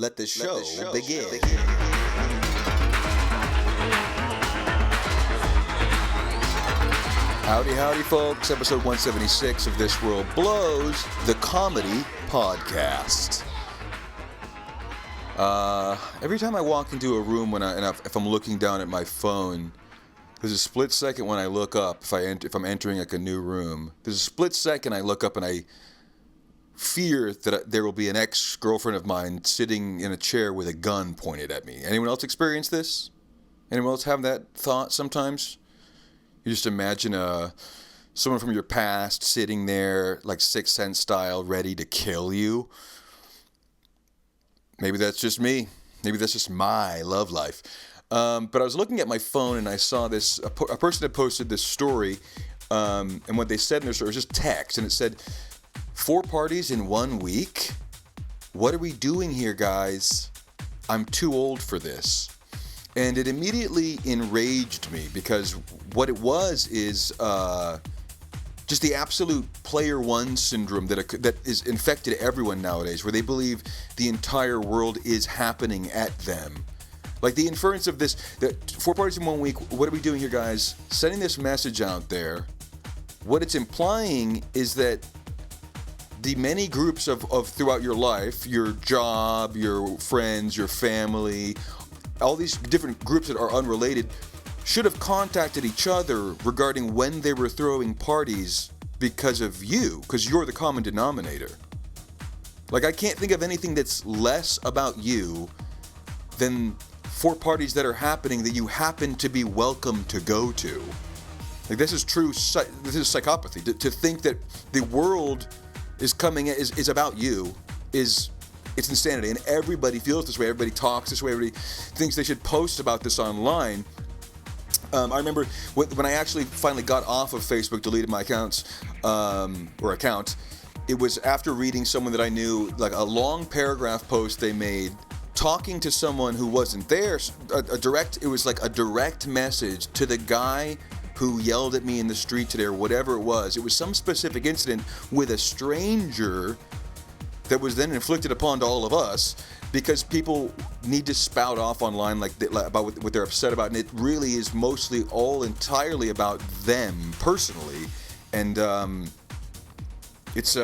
Let the show begin. Howdy, howdy, folks. Episode 176 of This World Blows, the comedy podcast. Every time I walk into a room if I'm looking down at my phone, there's a split second when I look up, if I'm entering like a new room, there's a split second I look up and I fear that there will be an ex-girlfriend of mine sitting in a chair with a gun pointed at me. Anyone else experience this? Anyone else have that thought sometimes? You just imagine someone from your past sitting there, like Sixth Sense style, ready to kill you. Maybe that's just me. Maybe that's just my love life. But I was looking at my phone and I saw this. A person had posted this story, and what they said in their story was just text, and it said, 4 parties in 1 week? What are we doing here, guys? I'm too old for this. And it immediately enraged me because what it was is just the absolute player one syndrome that is infected everyone nowadays, where they believe the entire world is happening at them. Like the inference of this, that 4 parties in 1 week, what are we doing here, guys? Sending this message out there, what it's implying is that the many groups of throughout your life, your job, your friends, your family, all these different groups that are unrelated should have contacted each other regarding when they were throwing parties because of you, because you're the common denominator. Like, I can't think of anything that's less about you than 4 parties that are happening that you happen to be welcome to go to. Like, this is true, this is psychopathy. To think that the world is about you it's insanity, and everybody feels this way. Everybody talks this way. Everybody thinks they should post about this online. I remember when I actually finally got off of Facebook, deleted my account. It was after reading someone that I knew, like a long paragraph post they made, talking to someone who wasn't there. It was like a direct message to the guy who yelled at me in the street today, or whatever it was. It was some specific incident with a stranger that was then inflicted upon to all of us, because people need to spout off online about what they're upset about, and it really is mostly all entirely about them personally, and it's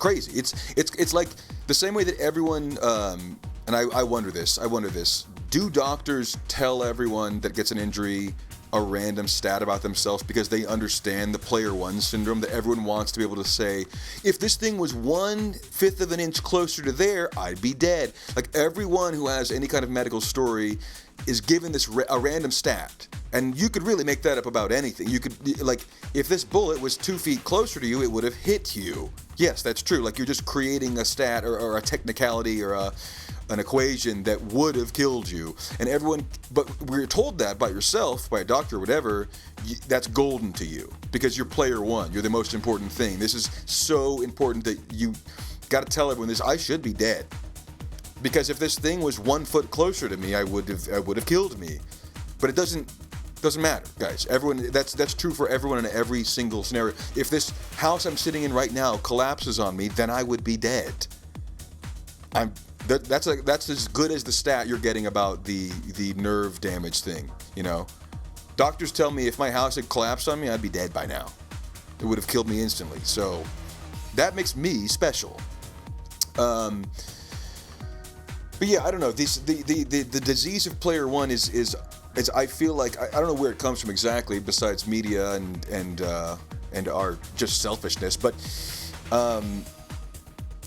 crazy. It's like the same way that everyone, and I wonder this. Do doctors tell everyone that gets an injury a random stat about themselves because they understand the player one syndrome, that everyone wants to be able to say, if this thing was 1/5 of an inch closer to there, I'd be dead. Like, everyone who has any kind of medical story is given this a random stat, and you could really make that up about anything. You could, like, if this bullet was 2 feet closer to you, it would have hit you. Yes, that's true. Like, you're just creating a stat or a technicality or an equation that would have killed you, and everyone, but we're told that by yourself, by a doctor or whatever, that's golden to you because you're player one, you're the most important thing. This is so important that you got to tell everyone this. I should be dead because if this thing was 1 foot closer to me, I would have killed me. But it doesn't matter, guys. Everyone, that's true for everyone in every single scenario. If this house I'm sitting in right now collapses on me, then I would be dead. That's as good as the stat you're getting about the nerve damage thing, you know? Doctors tell me if my house had collapsed on me, I'd be dead by now. It would have killed me instantly. So that makes me special. But yeah, I don't know. The disease of player one is I feel like I don't know where it comes from exactly, besides media and our just selfishness, but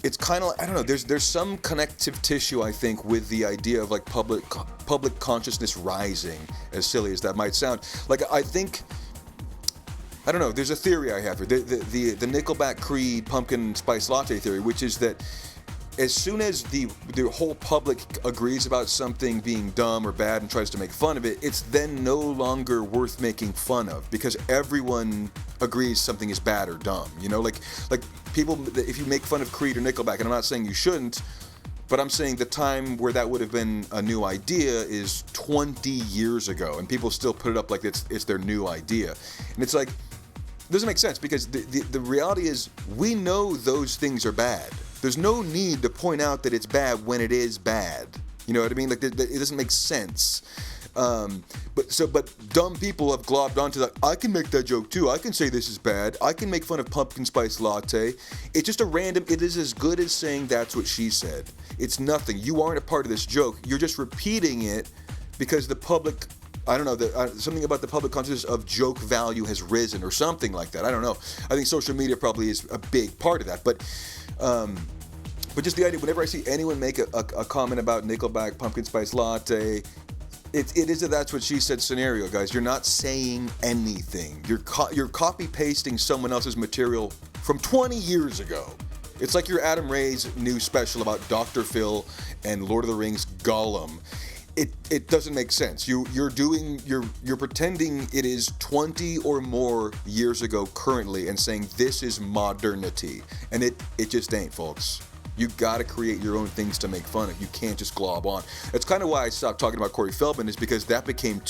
it's kind of, I don't know, there's some connective tissue, I think, with the idea of like public consciousness rising, as silly as that might sound. Like, I think, I don't know, there's a theory I have here, the Nickelback Creed pumpkin spice latte theory, which is that as soon as the whole public agrees about something being dumb or bad and tries to make fun of it, it's then no longer worth making fun of because everyone agrees something is bad or dumb. You know, like people, if you make fun of Creed or Nickelback, and I'm not saying you shouldn't, but I'm saying the time where that would have been a new idea is 20 years ago, and people still put it up like it's their new idea. And it's like, it doesn't make sense because the reality is we know those things are bad. There's no need to point out that it's bad when it is bad. You know what I mean? Like, it doesn't make sense. But dumb people have globbed onto that. I can make that joke too. I can say this is bad. I can make fun of pumpkin spice latte. It's just a random. It is as good as saying that's what she said. It's nothing. You aren't a part of this joke. You're just repeating it because the public. I don't know, something about the public consciousness of joke value has risen or something like that. I don't know. I think social media probably is a big part of that. But just the idea, whenever I see anyone make a comment about Nickelback pumpkin spice latte, it is a that's what she said scenario, guys. You're not saying anything. You're copy pasting someone else's material from 20 years ago. It's like your Adam Ray's new special about Dr. Phil and Lord of the Rings Gollum. It doesn't make sense. You're pretending it is 20 or more years ago currently and saying this is modernity, and it just ain't, folks. You gotta create your own things to make fun of. You can't just glob on. That's kind of why I stopped talking about Corey Feldman, is because that became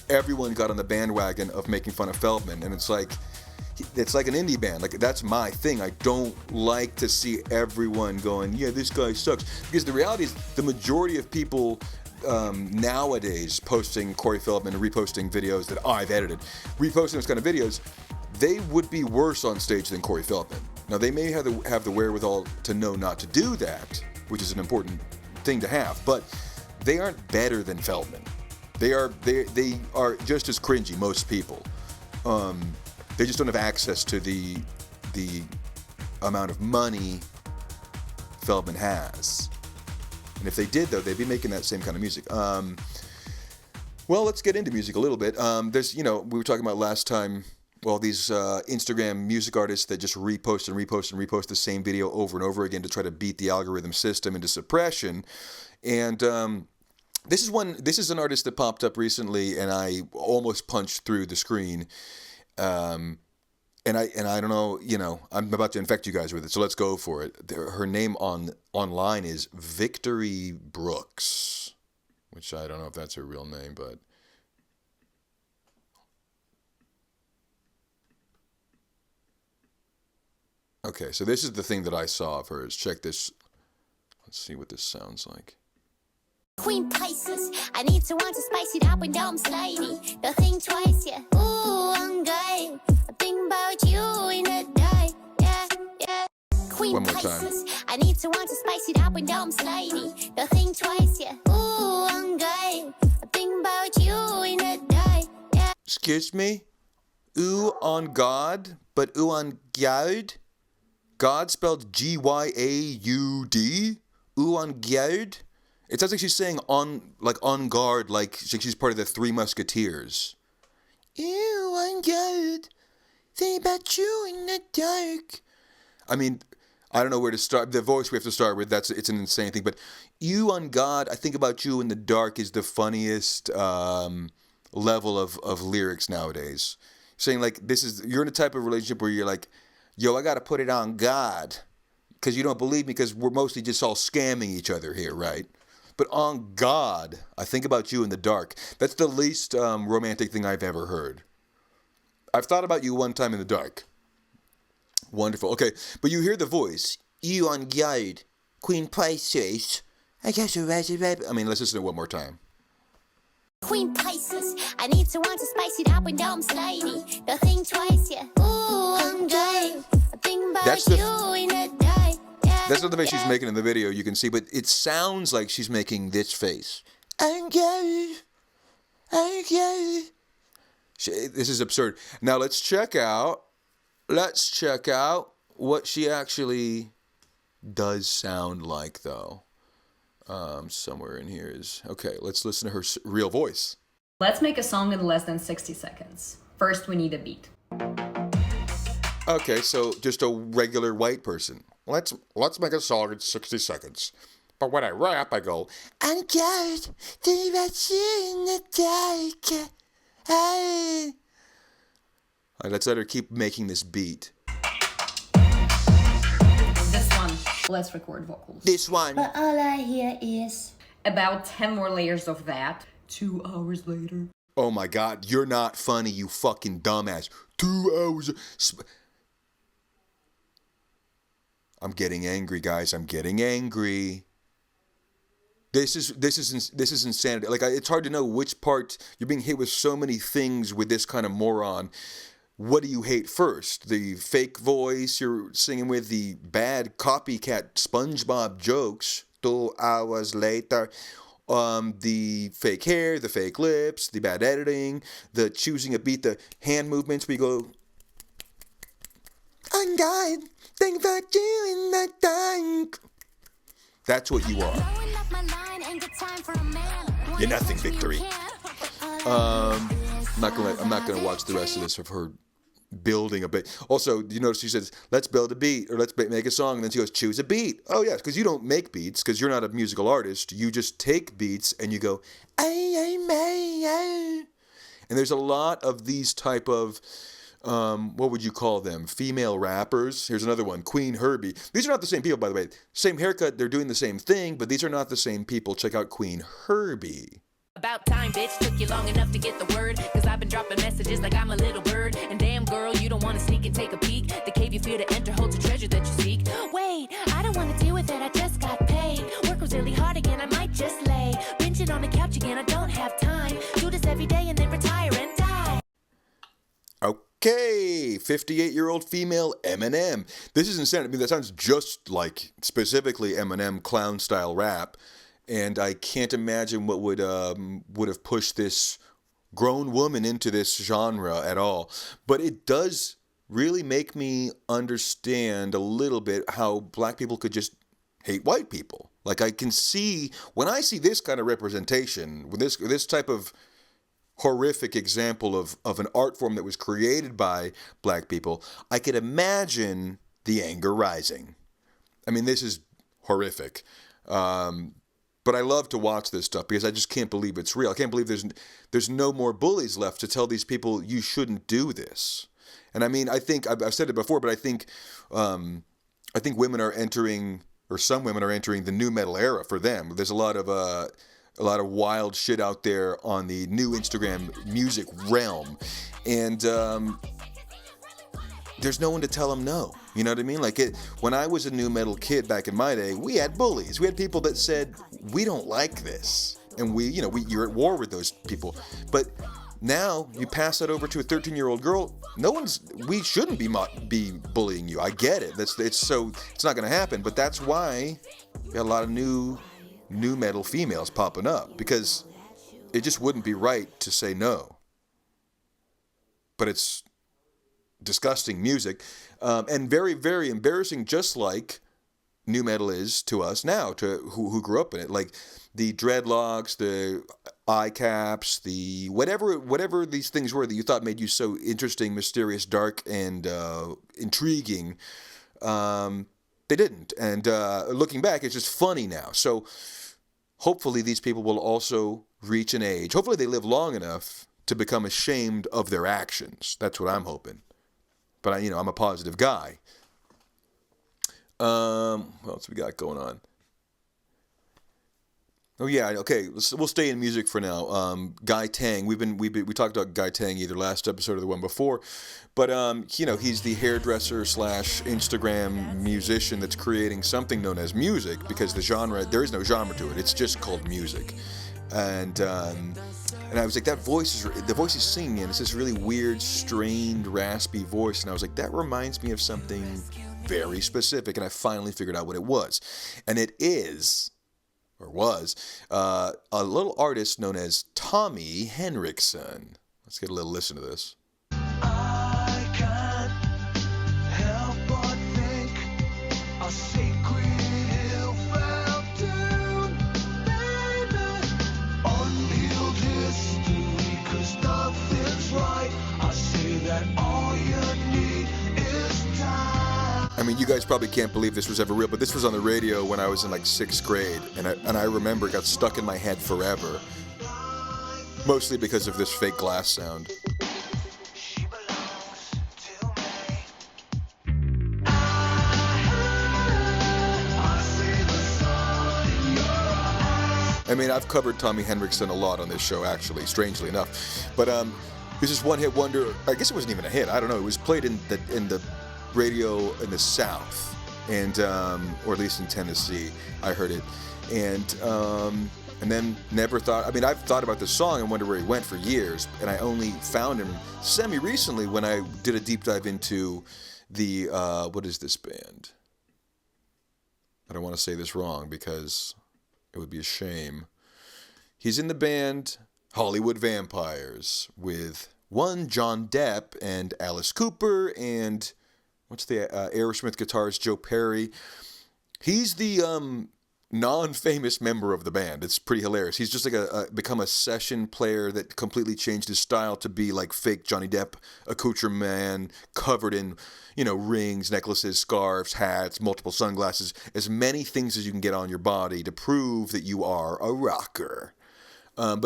everyone got on the bandwagon of making fun of Feldman, and it's like an indie band. Like, that's my thing. I don't like to see everyone going, yeah, this guy sucks. Because the reality is, the majority of people nowadays posting Corey Feldman and reposting videos that I've edited, reposting those kind of videos, they would be worse on stage than Corey Feldman. Now, they may have the wherewithal to know not to do that, which is an important thing to have, but they aren't better than Feldman. They are just as cringy, most people. They just don't have access to the amount of money Feldman has. And if they did, though, they'd be making that same kind of music. Well, let's get into music a little bit. We were talking about last time, well, these Instagram music artists that just repost the same video over and over again to try to beat the algorithm system into suppression. And this is an artist that popped up recently, and I almost punched through the screen. And I don't know, I'm about to infect you guys with it, so let's go for it. Her name online is Victory Brooks, which I don't know if that's her real name, but okay, so this is the thing that I saw of hers. Check this. Let's see what this sounds like. Queen Pisces, I need to want to spice it up when I'm slidey. Don't think twice, yeah. Ooh, I'm good. I think about you in the day, yeah, yeah. Queen Pisces, I need to want to spice it up when I'm slidey. Don't think twice, yeah. Ooh, I'm good. I think about you in the day, yeah. Excuse me? Ooh on God, but ooh on God? God spelled G-Y-A-U-D? Ooh on God? It sounds like she's saying on guard, like she's part of the Three Musketeers. Ew, on guard. Think about you in the dark. I mean, I don't know where to start. The voice we have to start with, it's an insane thing. But you on God, I think about you in the dark is the funniest level of lyrics nowadays. Saying like, you're in a type of relationship where you're like, yo, I got to put it on God. Because you don't believe me, because we're mostly just all scamming each other here, right? But on God, I think about you in the dark. That's the least romantic thing I've ever heard. I've thought about you one time in the dark. Wonderful. Okay, but you hear the voice. You on God, Queen Pisces. I guess you're right. I mean, let's listen to it one more time. Queen Pisces, I need to want to spice it up when I'm slidey. Don't think twice, yeah. Ooh, I'm good. I think about you in the day. That's not the face she's making in the video, you can see, but it sounds like she's making this face. I'm good. This is absurd. Now let's check out what she actually does sound like, though. Somewhere in here is... Okay, let's listen to her real voice. Let's make a song in less than 60 seconds. First, we need a beat. Okay, so just a regular white person. Let's make a song in 60 seconds. But when I rap, I go, I'm good, think about you in the dark. Hey. All right, let's let her keep making this beat. This one, let's record vocals. This one. But all I hear is... About 10 more layers of that. 2 hours later. Oh my God, you're not funny, you fucking dumbass. 2 hours... I'm getting angry, guys. I'm getting angry. This is insanity. Like, it's hard to know which part. You're being hit with so many things with this kind of moron. What do you hate first? The fake voice you're singing with, the bad copycat SpongeBob jokes 2 hours later, the fake hair, the fake lips, the bad editing, the choosing a beat, the hand movements where you go, I'm God, think about you in the dark. That's what you are. You're nothing, Victory. I'm not gonna watch the rest of this of her building a bit. Also, you notice she says, let's build a beat, or let's make a song, and then she goes, choose a beat. Oh yeah, because you don't make beats, because you're not a musical artist. You just take beats and you go, ay, ay, ay. And there's a lot of these type of what would you call them? Female rappers. Here's another one, Queen Herbie. These are not the same people, by the way. Same haircut, they're doing the same thing, but these are not the same people. Check out Queen Herbie. About time, bitch, took you long enough to get the word. Cause I've been dropping messages like I'm a little bird. And damn girl, you don't wanna sneak and take a peek. The cave you fear to enter holds a treasure that you seek. Wait, I don't wanna deal with it, I just got paid. Work was really hard again, I might just lay. Binging on the couch again, I don't have time. Do this every day and then retire and die. Okay, 58-year-old female Eminem. This is insane. I mean, that sounds just like specifically Eminem clown-style rap. And I can't imagine what would have pushed this grown woman into this genre at all. But it does really make me understand a little bit how black people could just hate white people. Like, I can see, when I see this kind of representation, with this type of horrific example of an art form that was created by black people, I could imagine the anger rising. I mean, this is horrific. But I love to watch this stuff because I just can't believe it's real. I can't believe there's no more bullies left to tell these people you shouldn't do this. And I mean, I think I've said it before, but I think women are entering, or some women are entering, the new metal era for them. There's a lot of wild shit out there on the new Instagram music realm, and there's no one to tell them no. You know what I mean? Like, when I was a new metal kid back in my day, we had bullies. We had people that said, we don't like this. And you're at war with those people. But now you pass that over to a 13-year-old girl, we shouldn't be bullying you. I get it. It's not going to happen. But that's why we got a lot of new metal females popping up, because it just wouldn't be right to say no. But it's disgusting music, and very, very embarrassing, just like new metal is to us now, to who grew up in it. Like the dreadlocks, the eye caps, the whatever these things were that you thought made you so interesting, mysterious, dark, and intriguing, they didn't. And looking back, it's just funny now. So hopefully these people will also reach an age. Hopefully they live long enough to become ashamed of their actions. That's what I'm hoping. But I'm a positive guy. What else we got going on? Oh yeah, okay. We'll stay in music for now. Guy Tang. We talked about Guy Tang either last episode or the one before, but he's the hairdresser / Instagram musician that's creating something known as music, because there is no genre to it. It's just called music, and I was like, the voice he's singing in, it's this really weird, strained, raspy voice. And I was like, that reminds me of something very specific. And I finally figured out what it was. And it is, or was, a little artist known as Tommy Henriksen. Let's get a little listen to this. I can't help but think a secret ill-felt tune, baby. Unhealed history, 'cause nothing's right. I say that all you need is time. I mean, you guys probably can't believe this was ever real, but this was on the radio when I was in like 6th grade, and I remember it got stuck in my head forever. Mostly because of this fake glass sound. She belongs to me. I see the sun in your eyes. I mean, I've covered Tommy Henriksen a lot on this show, actually, strangely enough. But this is one-hit wonder. I guess it wasn't even a hit. I don't know. It was played in the radio in the South. and or at least in Tennessee, I heard it, and then never thought. I mean, I've thought about this song and wondered where he went for years, and I only found him semi-recently when I did a deep dive into the what is this band? I don't want to say this wrong because it would be a shame. He's in the band Hollywood Vampires with one John Depp and Alice Cooper and what's the Aerosmith guitarist Joe Perry. He's the non-famous member of the band. It's pretty hilarious. He's just like become a session player that completely changed his style to be like fake Johnny Depp accoutrement, covered in, rings, necklaces, scarves, hats, multiple sunglasses, as many things as you can get on your body to prove that you are a rocker.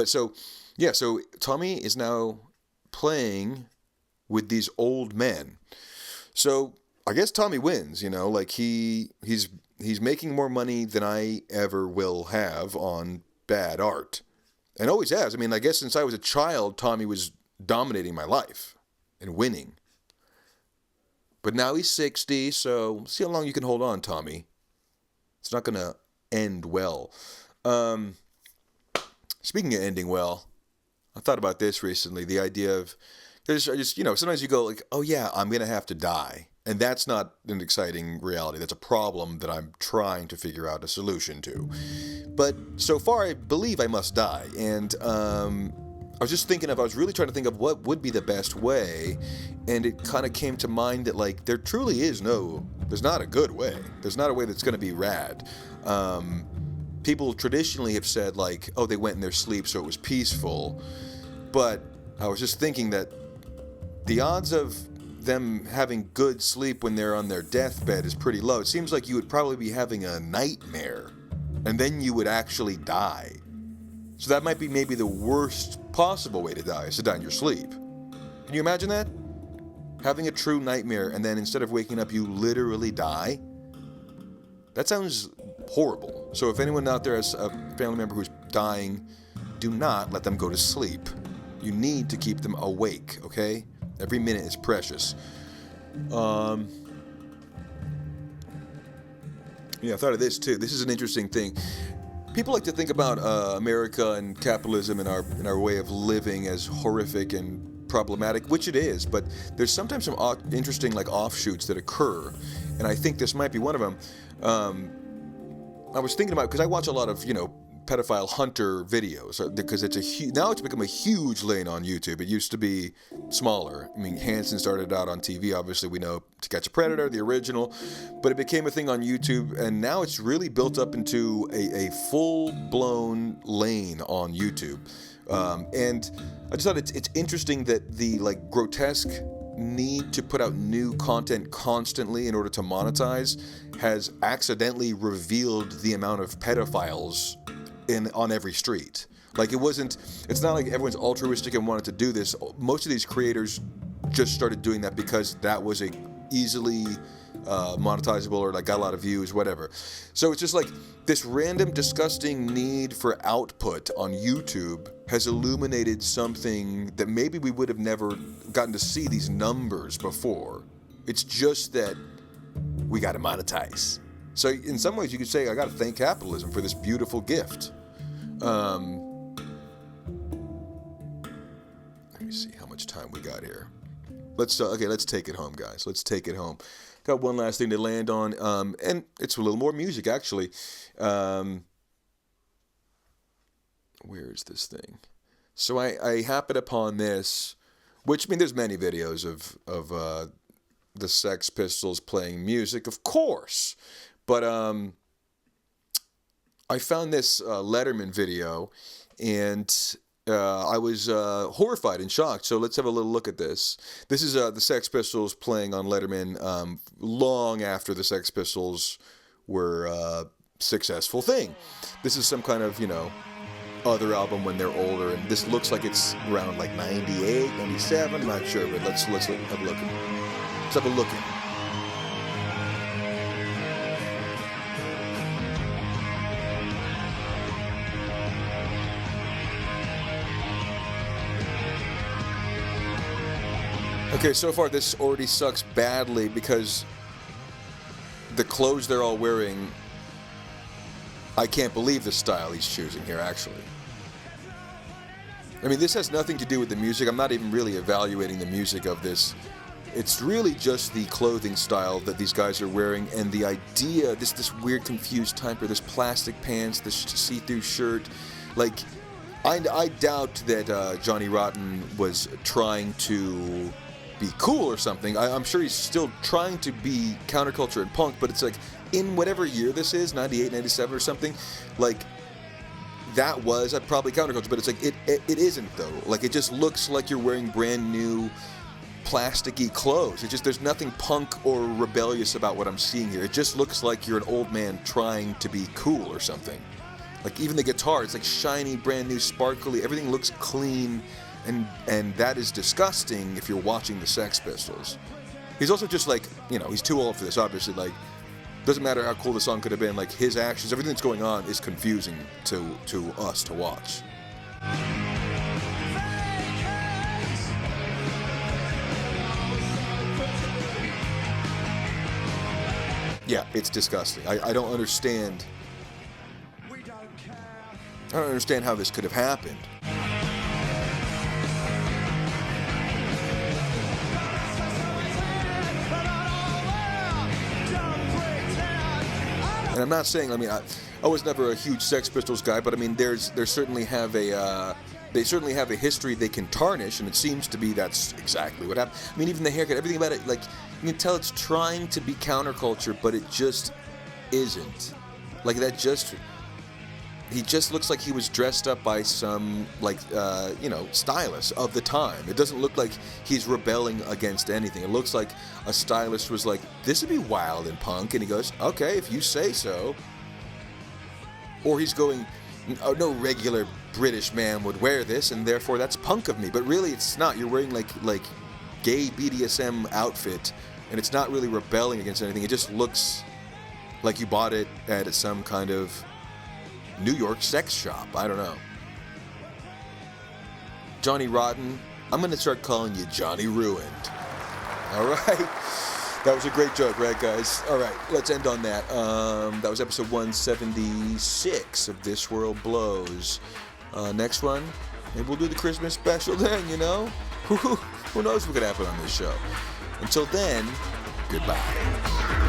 So Tommy is now playing with these old men. So I guess Tommy wins, like he's making more money than I ever will have on bad art. And always has. I mean, I guess since I was a child, Tommy was dominating my life and winning. But now he's 60, so see how long you can hold on, Tommy. It's not going to end well. Speaking of ending well, I thought about this recently. The idea of, sometimes you go like, oh yeah, I'm going to have to die. And that's not an exciting reality. That's a problem that I'm trying to figure out a solution to. But so far, I believe I must die. And I was really trying to think of what would be the best way. And it kind of came to mind that, like, there truly is there's not a good way. There's not a way that's going to be rad. People traditionally have said, like, oh, they went in their sleep, so it was peaceful. But I was just thinking that the odds of them having good sleep when they're on their deathbed is pretty low. It seems like you would probably be having a nightmare, and then you would actually die. So that might be maybe the worst possible way to die, is to die in your sleep. Can you imagine that? Having a true nightmare, and then instead of waking up, you literally die? That sounds horrible. So if anyone out there has a family member who's dying, do not let them go to sleep. You need to keep them awake, okay? Every minute is precious. I thought of this too. This is an interesting thing. People like to think about America and capitalism and our way of living as horrific and problematic, which it is. But there's sometimes some interesting offshoots that occur, and I think this might be one of them. I was thinking about, because I watch a lot of pedophile hunter videos, because now it's become a huge lane on YouTube. It used to be smaller. I mean, Hansen started out on TV, obviously we know To Catch a Predator, the original, but it became a thing on YouTube, and now it's really built up into a full-blown lane on YouTube. And I just thought it's interesting that the grotesque need to put out new content constantly in order to monetize has accidentally revealed the amount of pedophiles on every street. It's not like everyone's altruistic and wanted to do this. Most of these creators just started doing that because that was a easily monetizable or got a lot of views, whatever. So it's just this random disgusting need for output on YouTube has illuminated something that maybe we would have never gotten to see these numbers before. It's just that we got to monetize. So in some ways you could say I got to thank capitalism for this beautiful gift. Let me see how much time we got here. Let's take it home, guys. Let's take it home. Got one last thing to land on, and it's a little more music, actually. Where is this thing? So I happened upon this, which, there's many videos of the Sex Pistols playing music, of course. But I found this Letterman video, and I was horrified and shocked. So let's have a little look at this. This is the Sex Pistols playing on Letterman long after the Sex Pistols were a successful thing. This is some kind of, other album when they're older, and this looks like it's around 98, 97, not sure, but let's have a look. Let's have a look at it. Okay, so far this already sucks badly because the clothes they're all wearing, I can't believe the style he's choosing here, actually. I mean, this has nothing to do with the music. I'm not even really evaluating the music of this. It's really just the clothing style that these guys are wearing, and the idea, this weird confused type, or this plastic pants, this see-through shirt. Like, I doubt that Johnny Rotten was trying to be cool or something. I'm sure he's still trying to be counterculture and punk, but it's like, in whatever year this is, 98, 97 or something, like, that was probably counterculture, but it's like, it isn't though. Like, it just looks like you're wearing brand new plasticky clothes. It just, there's nothing punk or rebellious about what I'm seeing here. It just looks like you're an old man trying to be cool or something. Like, even the guitar, it's like shiny, brand new, sparkly, everything looks clean, and that is disgusting if you're watching the Sex Pistols. He's also just like, you know, he's too old for this, obviously. Like, doesn't matter how cool the song could have been, like, his actions, everything that's going on is confusing to us to watch. Yeah, it's disgusting. I don't understand. I don't understand how this could have happened. And I'm not saying, I mean, I was never a huge Sex Pistols guy, but I mean, they certainly have a history they can tarnish, and it seems to be that's exactly what happened. I mean, even the haircut, everything about it, like, you can tell it's trying to be counterculture, but it just isn't. Like, he just looks like he was dressed up by some, like, you know, stylist of the time. It doesn't look like he's rebelling against anything. It looks like a stylist was like, this would be wild and punk, and he goes, okay, if you say so. Or he's going, oh, no regular British man would wear this, and therefore that's punk of me. But really, it's not. You're wearing, like gay BDSM outfit, and it's not really rebelling against anything. It just looks like you bought it at some kind of New York sex shop. I don't know. Johnny Rotten, I'm going to start calling you Johnny Ruined. All right? That was a great joke, right, guys? All right, let's end on that. That was episode 176 of This World Blows. Next one, maybe we'll do the Christmas special then, you know? Who knows what could happen on this show? Until then, goodbye.